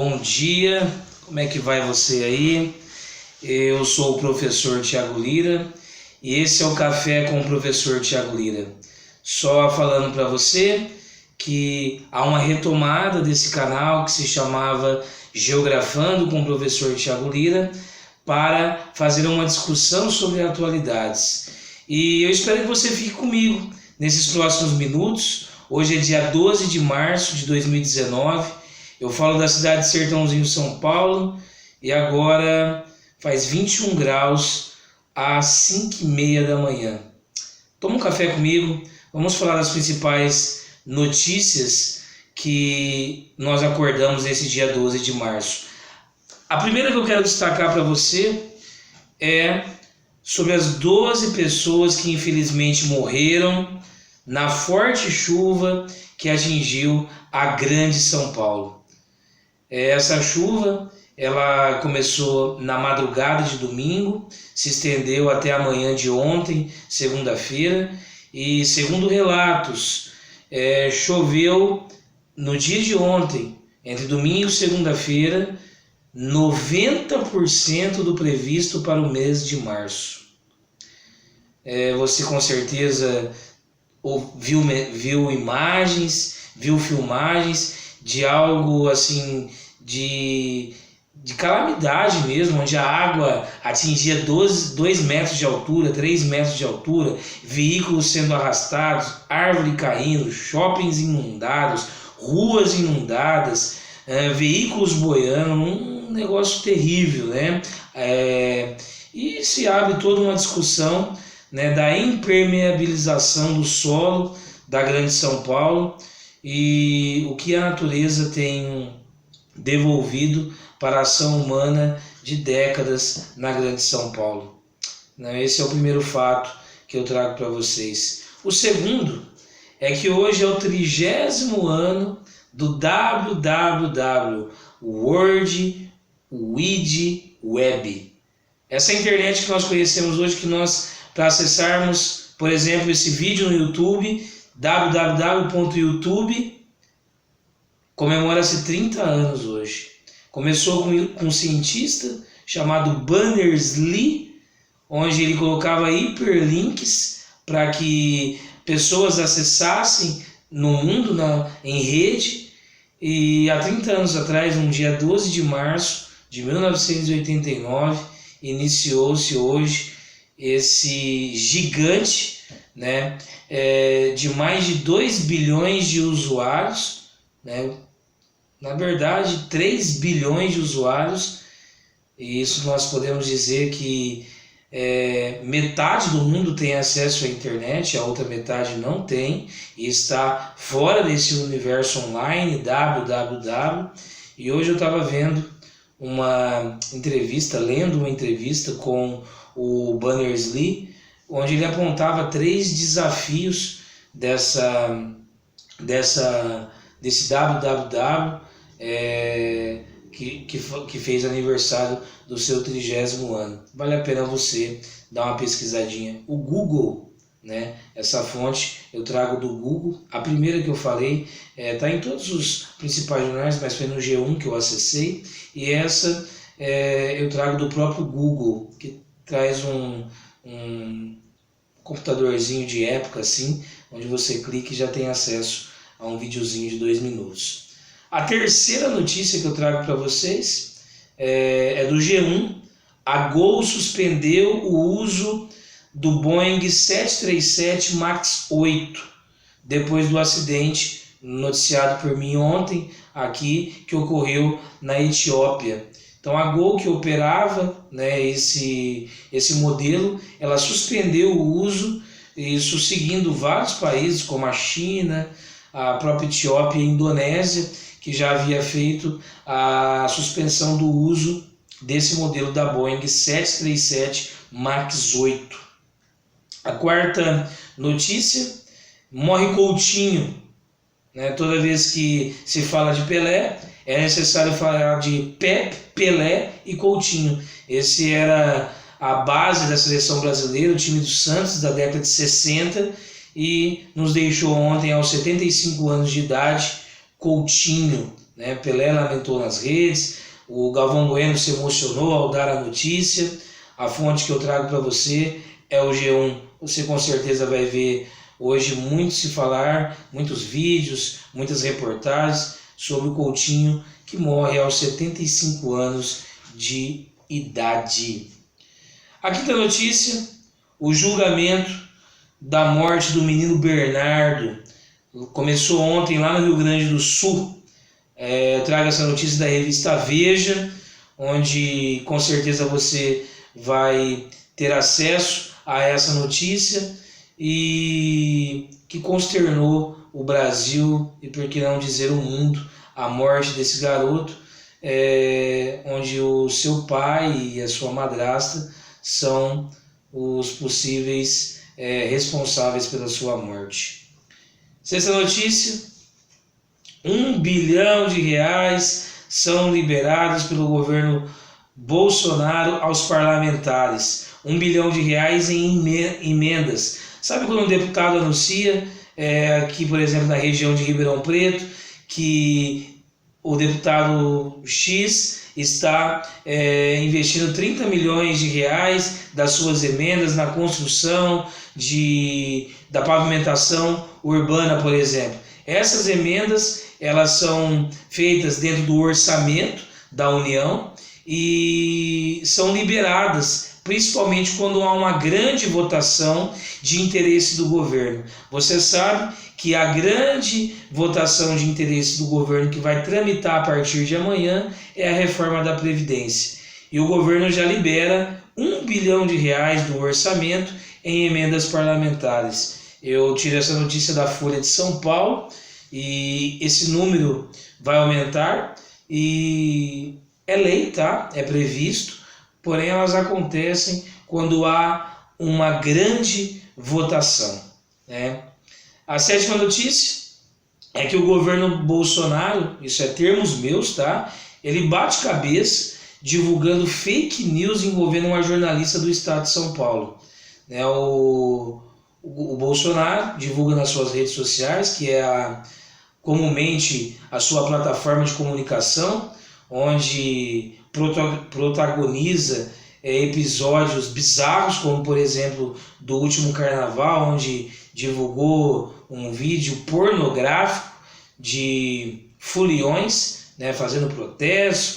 Bom dia, como é que vai você aí? Eu sou o professor Tiago Lira e esse é o Café com o professor Tiago Lira. Só falando para você que há uma retomada desse canal que se chamava Geografando com o professor Tiago Lira para fazer uma discussão sobre atualidades. E eu espero que você fique comigo nesses próximos minutos. Hoje é dia 12 de março de 2019. Eu falo da cidade de Sertãozinho, São Paulo, e agora faz 21 graus às 5h30 da manhã. Toma um café comigo, vamos falar das principais notícias que nós acordamos nesse dia 12 de março. A primeira que eu quero destacar para você é sobre as 12 pessoas que infelizmente morreram na forte chuva que atingiu a grande São Paulo. Essa chuva ela começou na madrugada de domingo, se estendeu até a manhã de ontem, segunda-feira, e segundo relatos, choveu no dia de ontem, entre domingo e segunda-feira, 90% do previsto para o mês de março. Você com certeza viu imagens, viu filmagens de algo assim, de calamidade mesmo, onde a água atingia 2 metros de altura, 3 metros de altura, veículos sendo arrastados, árvore caindo, shoppings inundados, ruas inundadas, veículos boiando, um negócio terrível, né? E se abre toda uma discussão, né, da impermeabilização do solo da grande São Paulo e o que a natureza tem devolvido para a ação humana de décadas na grande São Paulo. Esse é o primeiro fato que eu trago para vocês. O segundo é que hoje é o 30º ano do www, World Wide Web. Essa internet que nós conhecemos hoje, que nós, para acessarmos, por exemplo, esse vídeo no YouTube, www.youtube, comemora-se 30 anos hoje. Começou com um cientista chamado Berners-Lee, onde ele colocava hiperlinks para que pessoas acessassem no mundo, em rede. E há 30 anos atrás, no dia 12 de março de 1989, iniciou-se hoje esse gigante, né, de mais de 2 bilhões de usuários, né, na verdade 3 bilhões de usuários, e isso nós podemos dizer que metade do mundo tem acesso à internet, a outra metade não tem, e está fora desse universo online, www. E hoje eu estava vendo uma entrevista, lendo uma entrevista com o Berners-Lee, onde ele apontava 3 desafios desse www que fez aniversário do seu 30º ano. Vale a pena você dar uma pesquisadinha. O Google, né? Essa fonte eu trago do Google. A primeira que eu falei está em todos os principais jornais, mas foi no G1 que eu acessei. E essa eu trago do próprio Google, que traz um computadorzinho de época assim, onde você clica e já tem acesso a um videozinho de 2 minutos. A terceira notícia que eu trago para vocês é do G1. A Gol suspendeu o uso do Boeing 737 MAX 8 depois do acidente noticiado por mim ontem aqui, que ocorreu na Etiópia. Então a Gol, que operava, né, esse modelo, ela suspendeu o uso, isso seguindo vários países como a China, a própria Etiópia e a Indonésia, que já havia feito a suspensão do uso desse modelo da Boeing 737 MAX 8. A quarta notícia: morre Coutinho. Toda vez que se fala de Pelé, é necessário falar de Pepe, Pelé e Coutinho. Esse era a base da seleção brasileira, o time do Santos da década de 60, e nos deixou ontem aos 75 anos de idade Coutinho, né? Pelé lamentou nas redes, o Galvão Bueno se emocionou ao dar a notícia. A fonte que eu trago para você é o G1. Você com certeza vai ver hoje muito se falar, muitos vídeos, muitas reportagens sobre o Coutinho, que morre aos 75 anos de idade. A quinta notícia, o julgamento da morte do menino Bernardo. Começou ontem lá no Rio Grande do Sul. Trago essa notícia da revista Veja, onde com certeza você vai ter acesso a essa notícia, e que consternou o Brasil e, por que não dizer, o mundo, a morte desse garoto, onde o seu pai e a sua madrasta são os possíveis responsáveis pela sua morte. Sexta notícia, R$1 bilhão são liberados pelo governo Bolsonaro aos parlamentares. R$1 bilhão em emendas. Sabe quando um deputado anuncia, aqui por exemplo na região de Ribeirão Preto, que o deputado X está investindo R$30 milhões das suas emendas na construção da pavimentação urbana, por exemplo. Essas emendas, elas são feitas dentro do orçamento da União e são liberadas, principalmente quando há uma grande votação de interesse do governo. Você sabe que a grande votação de interesse do governo que vai tramitar a partir de amanhã é a reforma da Previdência. E o governo já libera R$1 bilhão do orçamento em emendas parlamentares. Eu tirei essa notícia da Folha de São Paulo e esse número vai aumentar e é lei, tá? É previsto, porém elas acontecem quando há uma grande votação, né? A sétima notícia é que o governo Bolsonaro, isso é termos meus, tá? Ele bate cabeça divulgando fake news envolvendo uma jornalista do estado de São Paulo, né? O Bolsonaro divulga nas suas redes sociais, que é comumente a sua plataforma de comunicação, onde protagoniza episódios bizarros, como por exemplo do último carnaval, onde divulgou um vídeo pornográfico de foliões, né, fazendo protestos,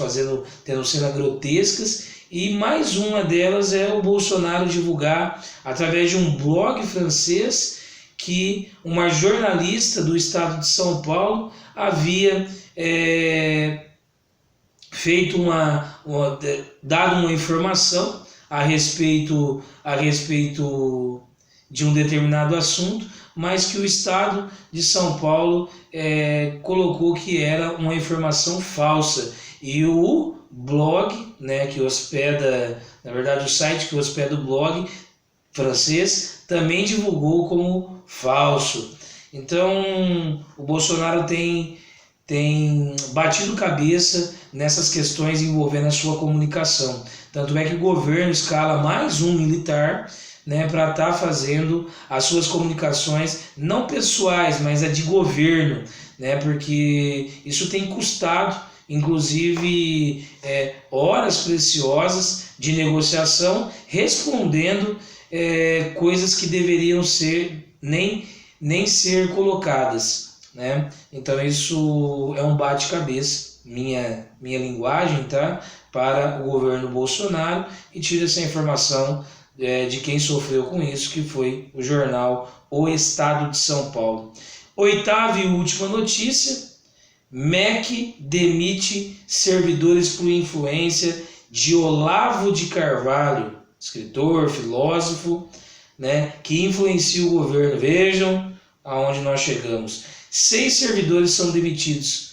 tendo cenas grotescas, e mais uma delas é o Bolsonaro divulgar através de um blog francês que uma jornalista do estado de São Paulo havia dado uma informação a respeito de um determinado assunto, mas que o estado de São Paulo colocou que era uma informação falsa. E o blog, né, que hospeda, na verdade o site que hospeda o blog francês, também divulgou como falso. Então o Bolsonaro tem batido cabeça nessas questões envolvendo a sua comunicação. Tanto é que o governo escala mais um militar, né, para estar fazendo as suas comunicações, não pessoais, mas a de governo, né, porque isso tem custado, inclusive, horas preciosas de negociação, respondendo coisas que deveriam nem ser colocadas, né? Então isso é um bate-cabeça, minha linguagem, tá? Para o governo Bolsonaro, e tira essa informação de quem sofreu com isso, que foi o jornal O Estado de São Paulo. Oitava e última notícia: MEC demite servidores por influência de Olavo de Carvalho, escritor, filósofo, né, que influencia o governo. Vejam aonde nós chegamos. 6 servidores são demitidos,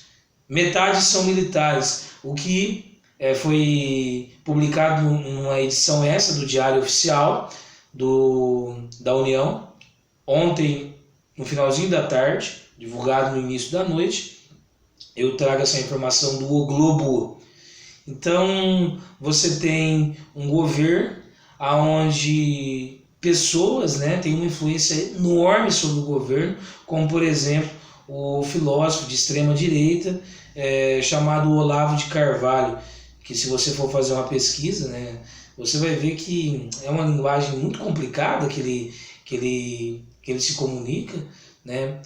metade são militares, o que foi publicado numa edição do Diário Oficial da União, ontem, no finalzinho da tarde, divulgado no início da noite. Eu trago essa informação do O Globo. Então, você tem um governo onde pessoas, né, têm uma influência enorme sobre o governo, como, por exemplo, o filósofo de extrema-direita, chamado Olavo de Carvalho, que se você for fazer uma pesquisa, né, você vai ver que é uma linguagem muito complicada que ele se comunica, né,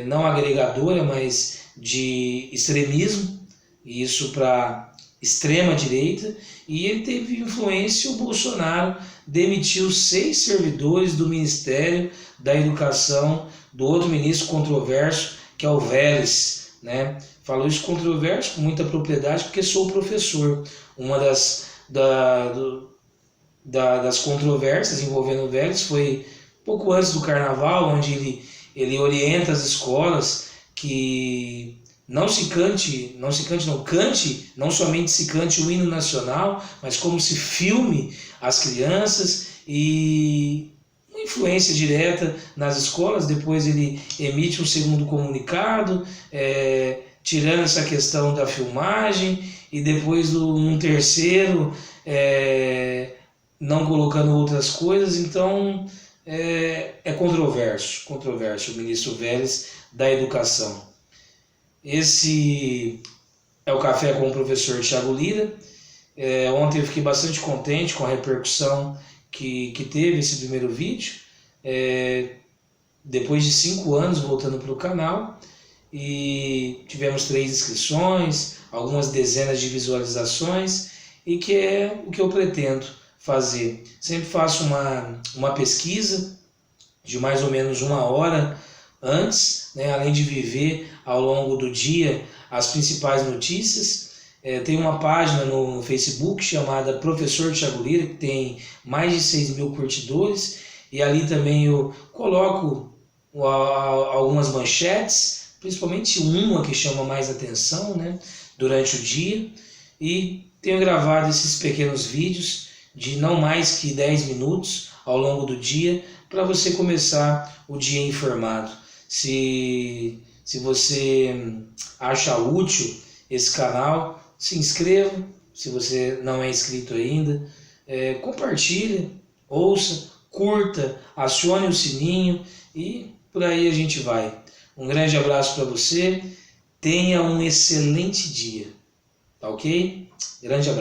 não agregadora, mas de extremismo, e isso para extrema direita, e ele teve influência. O Bolsonaro demitiu 6 servidores do Ministério da Educação, do outro ministro controverso, que é o Vélez, né? Falo isso controverso com muita propriedade porque sou professor. Uma das controvérsias envolvendo o Vélez foi pouco antes do Carnaval, onde ele orienta as escolas que cante, não somente se cante o hino nacional, mas como se filme as crianças, e uma influência direta nas escolas. Depois ele emite um segundo comunicado, tirando essa questão da filmagem, e depois um terceiro, não colocando outras coisas. Então é controverso o ministro Vélez da Educação. Esse é o Café com o professor Thiago Lira. Ontem eu fiquei bastante contente com a repercussão que teve esse primeiro vídeo. Depois de 5 anos voltando para o canal, e tivemos 3 inscrições, algumas dezenas de visualizações, e que é o que eu pretendo fazer. Sempre faço uma pesquisa de mais ou menos 1 hora antes, né, além de viver ao longo do dia as principais notícias. Tem uma página no Facebook chamada Professor Thiago Lira, que tem mais de 6.000 curtidores, e ali também eu coloco algumas manchetes, principalmente uma que chama mais atenção, né, durante o dia, e tenho gravado esses pequenos vídeos de não mais que 10 minutos ao longo do dia, para você começar o dia informado. Se você acha útil esse canal, se inscreva. Se você não é inscrito ainda, compartilhe, ouça, curta, acione o sininho, e por aí a gente vai. Um grande abraço para você, tenha um excelente dia, tá ok? Grande abraço.